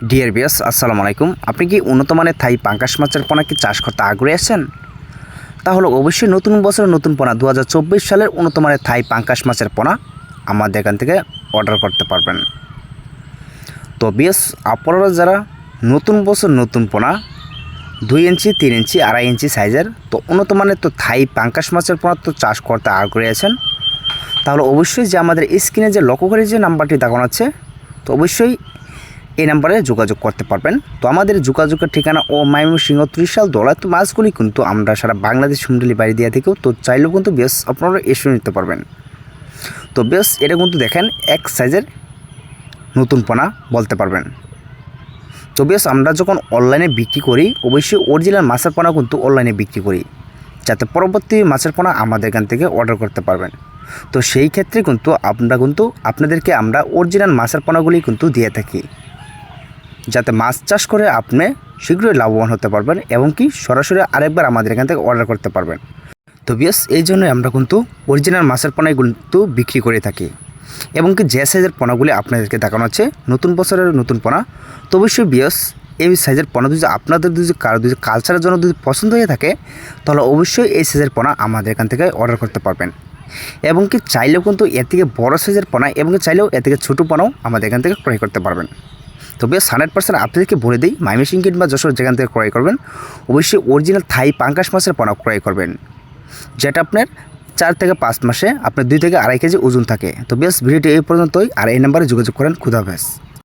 Deer বিয়াস আসসালামু আলাইকুম। আপনি কি উন্নত মানের থাই পাঙ্গাস মাছের পোনা কি চাষ করতে আগ্রহী আছেন? তাহলে অবশ্যই নতুন বছরের নতুন পোনা 2024 সালের উন্নত মানের থাই পাঙ্গাস মাছের পোনা আমাদের এখান থেকে অর্ডার করতে পারবেন। তো বিয়াস, আপনারা যারা নতুন বছর নতুন পোনা 2 ইঞ্চি 3 ইঞ্চি 2.5 ইঞ্চি সাইজের তো উন্নত মানের তো থাই পাঙ্গাস মাছের পোনা তো চাষ করতে আগ্রহী আছেন, তাহলে অবশ্যই যে আমাদের স্ক্রিনে যে লক্ষ্য করে যে নাম্বারটি দেখানো আছে তো অবশ্যই এই নাম্বারে যোগাযোগ করতে পারবেন। তো আমাদের যোগাযোগের ঠিকানা ও ময়মনসিংহ ত্রিশাল দোলা। তো মাছগুলি কিন্তু আমরা সারা বাংলাদেশ হোম ডেলিভারি দিয়ে থেকেও তো চাইলেও কিন্তু বেশ আপনারা এসে নিতে পারবেন। তো বেশ এটা কিন্তু দেখেন এক সাইজের নতুন পোনা বলতে পারবেন। তো বেশ আমরা যখন অনলাইনে বিক্রি করি অবশ্যই অরিজিনাল মাছের পোনা কিন্তু অনলাইনে বিক্রি করি, যাতে পরবর্তী মাছের পোনা আমাদের এখান থেকে অর্ডার করতে পারবেন। তো সেই ক্ষেত্রে কিন্তু আপনাদেরকে আমরা অরিজিনাল মাছের পোনাগুলি কিন্তু দিয়ে থাকি, যাতে মাছ চাষ করে আপনি শীঘ্রই লাভবান হতে পারবেন এবং কি সরাসরি আরেকবার আমাদের এখান থেকে অর্ডার করতে পারবেন। তো বিয়াস এই জন্য আমরা কিন্তু অরিজিনাল মাছের পোনাই কিন্তু বিক্রি করে থাকি এবং কি যে সাইজের পোনাগুলি আপনাদেরকে দেখানো হচ্ছে নতুন বছরের নতুন পোনা। তো অবশ্যই বিয়াস এই সাইজের পোনা যদি আপনাদের কারো কালচারের জন্য যদি পছন্দ হয়ে থাকে তাহলে অবশ্যই এই সাইজের পোনা আমাদের এখান থেকে অর্ডার করতে পারবেন এবং কি চাইলেও কিন্তু এর থেকে বড় সাইজের পোনা এবং কি চাইলেও এর থেকে ছোটো পোনাও আমাদের এখান থেকে ক্রয় করতে পারবেন। তো বেশ 100% আপনাদেরকে বলে দিই, ময়মনসিংহ কিংবা যশোর যেখান থেকে ক্রয় করবেন অবশ্যই অরিজিনাল থাই পাঙ্গাস মাছের পোনা ক্রয় করবেন, যেটা আপনার 4 থেকে 5 মাসে আপনার 2 থেকে 2.5 কেজি ওজন থাকে। তো বেশ ভিডিওটি এই পর্যন্তই, আর এই নাম্বারে যোগাযোগ করেন। খুদা হাফেজ।